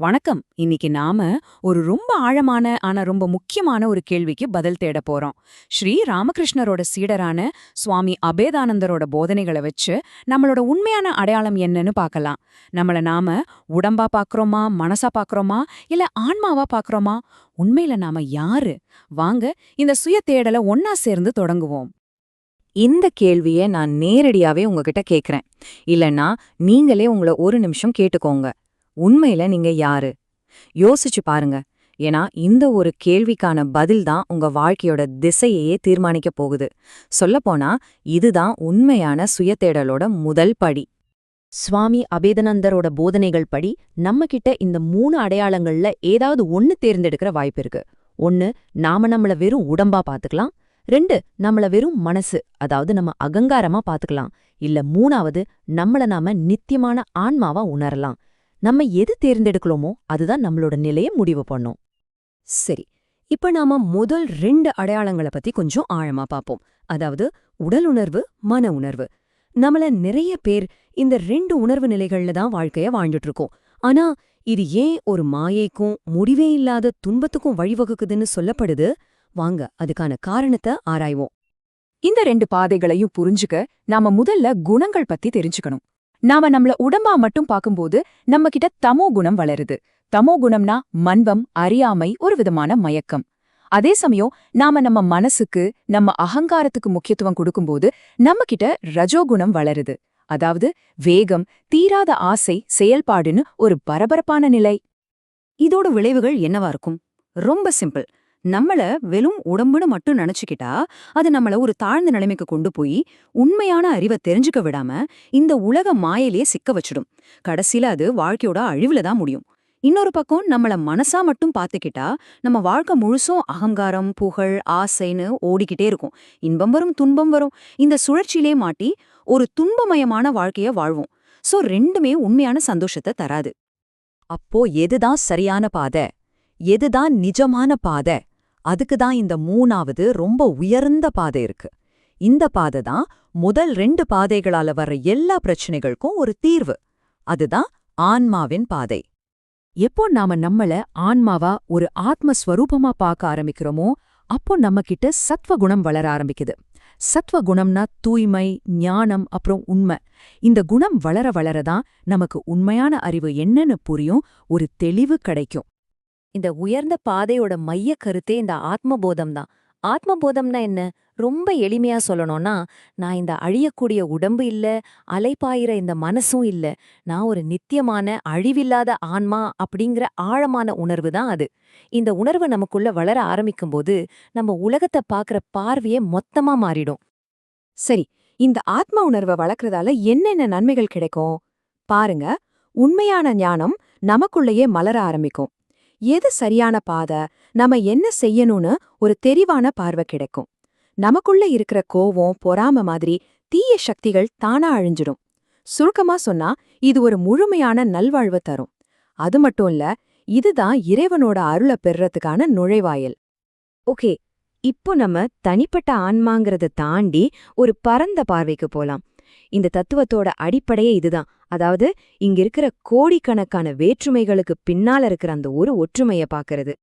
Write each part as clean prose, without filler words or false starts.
வணக்கம். இன்னைக்கு நாம ஒரு ரொம்ப ஆழமான ஆனா ரொம்ப முக்கியமான ஒரு கேள்விக்கு பதில் தேட போறோம். ஸ்ரீ ராமகிருஷ்ணரோட சீடரான சுவாமி அபேதானந்தரோட போதனைகளை வச்சு நம்மளோட உண்மையான அடையாளம் என்னன்னு பார்க்கலாம். நாம உடம்பா பார்க்கறோமா, மனசா பார்க்கறோமா, இல்ல ஆன்மாவா பார்க்கறோமா? உண்மையில நாம யாரு? வாங்க இந்த சுய தேடலை ஒன்னா சேர்ந்து தொடங்குவோம். இந்த கேள்விய நான் நேரடியாவே உங்ககிட்ட கேக்குறேன். இல்லன்னா நீங்களே உங்கள ஒரு நிமிஷம் கேட்டுக்கோங்க. உண்மையில நீங்க யாரு? யோசிச்சு பாருங்க. ஏன்னா இந்த ஒரு கேள்விக்கான பதில் தான் உங்க வாழ்க்கையோட திசையையே தீர்மானிக்க போகுது. சொல்லப்போனா இதுதான் உண்மையான சுயதேடலோட முதல் படி. சுவாமி அபேதானந்தரோட போதனைகள் படி நம்ம கிட்ட இந்த 3 அடையாளங்கள்ல ஏதாவது ஒன்னு தேர்ந்தெடுக்கிற வாய்ப்பு இருக்கு. 1, நாம நம்மள வெறும் உடம்பா பாத்துக்கலாம். 2, நம்மள வெறும் மனசு, அதாவது நம்ம அகங்காரமா பாத்துக்கலாம். இல்ல 3வது, நம்மள நாம நித்தியமான ஆன்மாவா உணரலாம். நம்ம எது தேர்ந்தெடுக்கலோமோ அதுதான் நம்மளோட நிலைய முடிவு பண்ணும். சரி, இப்ப நாம முதல் 2 அடையாளங்கள பத்தி கொஞ்சம் ஆழமா பாப்போம். அதாவது உடல் உணர்வு, மன உணர்வு. நம்மள நிறைய பேர் இந்த 2 உணர்வு நிலைகள்ல தான் வாழ்க்கைய வாழ்ந்துட்டு இருக்கோம். ஆனா இது ஏன் ஒரு மாயைக்கும் முடிவே இல்லாத துன்பத்துக்கும் வழிவகுக்குதுன்னு சொல்லப்படுது? வாங்க அதுக்கான காரணத்தை ஆராய்வோம். இந்த 2 பாதைகளையும் புரிஞ்சுக்க நாம முதல்ல குணங்கள் பத்தி தெரிஞ்சுக்கணும். நாம நம்மள உடம்பா மட்டும் பார்க்கும்போது நம்ம கிட்ட தமோ குணம் வளருது. தமோ குணம்னா மன்வம், அறியாமை, ஒரு விதமான மயக்கம். அதே சமயம் நாம நம்ம மனசுக்கு, நம்ம அகங்காரத்துக்கு முக்கியத்துவம் கொடுக்கும்போது நம்ம கிட்ட ரஜோகுணம் வளருது. அதாவது வேகம், தீராத ஆசை, செயல்பாடுன்னு ஒரு பரபரப்பான நிலை. இதோட விளைவுகள் என்னவா இருக்கும்? ரொம்ப சிம்பிள். நம்மள வெறும் உடம்புன்னு மட்டும் நினைச்சுக்கிட்டா அது நம்மள ஒரு தாழ்ந்த நிலைமைக்கு கொண்டு போய் உண்மையான அறிவை தெரிஞ்சுக்க விடாம இந்த உலக மாயிலே சிக்க வச்சிடும். கடைசியில அது வாழ்க்கையோட அழிவுல தான் முடியும். இன்னொரு பக்கம் நம்மள மனசா மட்டும் பார்த்துக்கிட்டா நம்ம வாழ்க்கை முழுசும் அகங்காரம், புகழ், ஆசைன்னு ஓடிக்கிட்டே இருக்கும். இன்பம் வரும், துன்பம் வரும். இந்த சுழற்சியிலே மாட்டி ஒரு துன்பமயமான வாழ்க்கைய வாழ்வோம். சோ ரெண்டுமே உண்மையான சந்தோஷத்தை தராது. அப்போ எதுதான் சரியான பாதை? எதுதான் நிஜமான பாதை? அதுக்கு தான் இந்த 3வது ரொம்ப உயர்ந்த பாதை இருக்கு. இந்த பாதை தான் முதல் 2 பாதைகளால வர்ற எல்லா பிரச்சனைகளுக்கும் ஒரு தீர்வு. அதுதான் ஆன்மாவின் பாதை. எப்போ நாம நம்மள ஆன்மாவா ஒரு ஆத்மஸ்வரூபமா பார்க்க ஆரம்பிக்கிறோமோ அப்போ நம்ம கிட்ட சத்வகுணம் வளர ஆரம்பிக்குது. சத்வகுணம்னா தூய்மை, ஞானம், அப்புறம் உண்மை. இந்த குணம் வளர வளரதான் நமக்கு உண்மையான அறிவு என்னன்னு புரியும், ஒரு தெளிவு கிடைக்கும். இந்த உயர்ந்த பாதையோட மைய கருத்தே இந்த ஆத்மபோதம் தான். ஆத்மபோதம்னா என்ன? ரொம்ப எளிமையா சொல்லணும்னா, நான் இந்த அழியக்கூடிய உடம்பு இல்ல, அலைப்பாயிர இந்த மனசும் இல்ல. நான் ஒரு நித்தியமான அழிவில்லாத ஆன்மா அப்படிங்கிற ஆழமான உணர்வு தான் அது. இந்த உணர்வு நமக்குள்ள வளர ஆரம்பிக்கும்போது நம்ம உலகத்தை பார்க்கற பார்வையே மொத்தமா மாறிடும். சரி, இந்த ஆத்ம உணர்வை வளர்க்கறதால என்னென்ன நன்மைகள் கிடைக்கும் பாருங்க. உண்மையான ஞானம் நமக்குள்ளேயே மலர ஆரம்பிக்கும். எது சரியான பாதை, நாம என்ன செய்யணும்னு ஒரு தெரிவான பார்வை கிடைக்கும். நமக்குள்ள இருக்கிற கோவம், பொறாம மாதிரி தீய சக்திகள் தானா அழிஞ்சிடும். சுருக்கமா சொன்னா இது ஒரு முழுமையான நல்வாழ்வு தரும். அது மட்டும் இல்ல, இதுதான் இறைவனோட அருளை பெறுறதுக்கான நுழைவாயில். ஓகே, இப்போ நம்ம தனிப்பட்ட ஆன்மாங்கிறத தாண்டி ஒரு பரந்த பார்வைக்கு போலாம். இந்த தத்துவத்தோட அடிப்படையே இதுதான். அதாவது இங்க இருக்கிற கோடிக்கணக்கான வேற்றுமைகளுக்கு பின்னால இருக்கிற அந்த ஒரு ஒற்றுமைய பாக்குறது.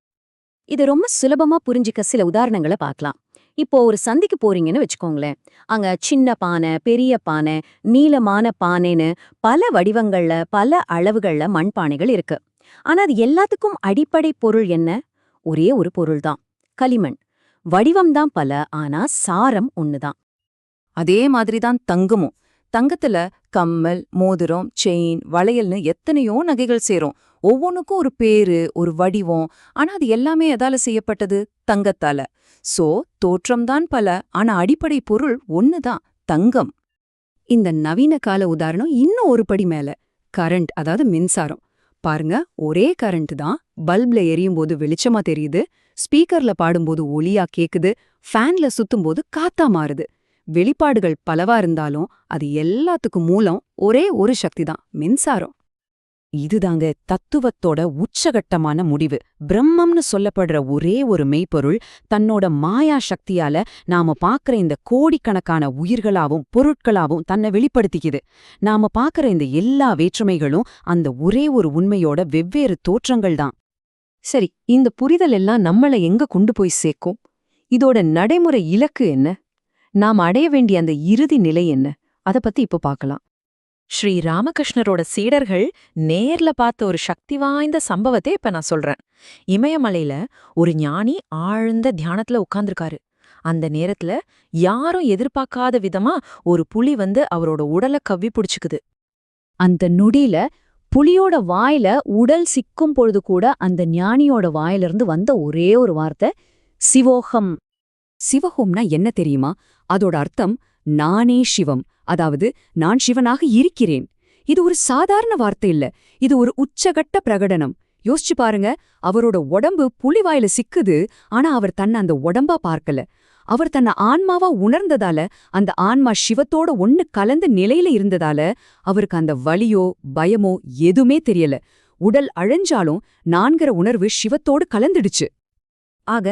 இது ரொம்ப சுலபமா புரிஞ்சிக்க சில உதாரணங்களை பார்க்கலாம். இப்போ ஒரு சந்திக்கு போறீங்கன்னு வச்சுக்கோங்களேன். அங்க சின்ன பானை, பெரிய பானை, நீளமான பானைன்னு பல வடிவங்கள்ல, பல அளவுகள்ல மண்பானைகள் இருக்கு. ஆனா அது எல்லாத்துக்கும் அடிப்படை பொருள் என்ன? ஒரே ஒரு பொருள்தான், களிமண். வடிவம்தான் பல, ஆனா சாரம் ஒண்ணுதான். அதே மாதிரிதான் தங்கமும். தங்கத்துல கம்மல், மோதிரம், செயின், வளையல்னு எத்தனையோ நகைகள் சேரும். ஒவ்வொன்றுக்கும் ஒரு பேரு, ஒரு வடிவம். ஆனா அது எல்லாமே எதால செய்யப்பட்டது? தங்கத்தால. சோ தோற்றம்தான் பல, ஆனா அடிப்படை பொருள் ஒண்ணுதான், தங்கம். இந்த நவீன கால உதாரணம் இன்னும் ஒரு படி மேல. கரண்ட், அதாவது மின்சாரம். பாருங்க, ஒரே கரண்ட் தான் பல்ப்ல எரியும் போது வெளிச்சமா தெரியுது, ஸ்பீக்கர்ல பாடும்போது ஒலியா கேக்குது, ஃபேன்ல சுத்தும்போது காத்தா மாறுது. வெளிப்பாடுகள் பலவா இருந்தாலும் அது எல்லாத்துக்கும் மூலம் ஒரே ஒரு சக்தி தான், மின்சாரம். இதுதாங்க தத்துவத்தோட உச்சகட்டமான முடிவு. பிரம்மம்னு சொல்லப்படுற ஒரே ஒரு மெய்ப்பொருள் தன்னோட மாயா சக்தியால நாம பாக்குற இந்த கோடிக்கணக்கான உயிர்களாவும் பொருட்களாவும் தன்னை வெளிப்படுத்திக்குது. நாம பாக்குற இந்த எல்லா வேற்றுமைகளும் அந்த ஒரே ஒரு உண்மையோட வெவ்வேறு தோற்றங்கள் தான். சரி, இந்த புரிதல் எல்லாம் நம்மள எங்க கொண்டு போய் சேர்க்கும்? இதோட நடைமுறை இலக்கு என்ன? நாம் அடைய வேண்டிய அந்த இறுதி நிலை என்ன? அத பத்தி இப்போ பார்க்கலாம். ஸ்ரீ ராமகிருஷ்ணரோட சீடர்கள் நேர்ல பார்த்த ஒரு சக்தி வாய்ந்த சம்பவத்தை இப்ப நான் சொல்றேன். இமயமலையில ஒரு ஞானி ஆழ்ந்த தியானத்துல உட்கார்ந்திருக்காரு. அந்த நேரத்துல யாரும் எதிர்பார்க்காத விதமா ஒரு புலி வந்து அவரோட உடலை கவ்வி பிடிச்சுக்குது. அந்த நொடியில புலியோட வாயில உடல் சிக்கும் பொழுது கூட அந்த ஞானியோட வாயிலிருந்து வந்த ஒரே ஒரு வார்த்தை சிவோகம். சிவஹோம்னா என்ன தெரியுமா? அதோட அர்த்தம் நானே சிவம், அதாவது நான் சிவனாக இருக்கிறேன். இது ஒரு சாதாரண வார்த்தை இல்ல, இது ஒரு உச்சகட்ட பிரகடனம். யோசிச்சு பாருங்க, அவரோட உடம்பு புலிவாயில சிக்குது, ஆனா அவர் தன்னை அந்த உடம்பா பார்க்கல. அவர் தன்னை ஆன்மாவா உணர்ந்ததால, அந்த ஆன்மா சிவத்தோட ஒன்னு கலந்த நிலையில இருந்ததால அவருக்கு அந்த வலியோ பயமோ எதுவுமே தெரியல. உடல் அழைஞ்சாலும் நான்கிற உணர்வு சிவத்தோடு கலந்துடுச்சு. ஆக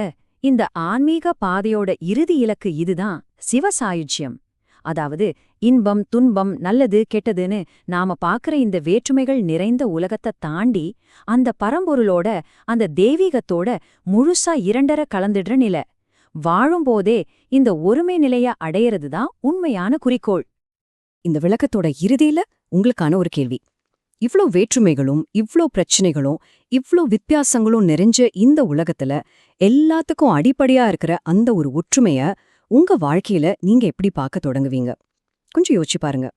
இந்த ஆன்மீக பாதையோட இறுதி இலக்கு இதுதான், சிவசாயுஜ்யம். அதாவது இன்பம் துன்பம் நல்லது கெட்டதுன்னு நாம பாக்குற இந்த வேற்றுமைகள் நிறைந்த உலகத்தை தாண்டி அந்த பரம்பொருளோட அந்த தெய்வீகத்தோட முழுசா இரண்டர கலந்துடுற நிலை. வாழும்போதே இந்த ஒருமை நிலைய அடையறதுதான் உண்மையான குறிக்கோள். இந்த விளக்கத்தோட இறுதியில உங்களுக்கான ஒரு கேள்வி. இவ்ளோ வேற்றுமைகளும் இவ்ளோ பிரச்சனைகளும் இவ்ளோ வித்தியாசங்களும் நிறைஞ்ச இந்த உலகத்துல எல்லாத்துக்கும் அடிப்படையா இருக்கிற அந்த ஒரு ஒற்றுமைய உங்க வாழ்க்கையில நீங்க எப்படி பார்க்க தொடங்குவீங்க? கொஞ்சம் யோசிச்சு பாருங்க.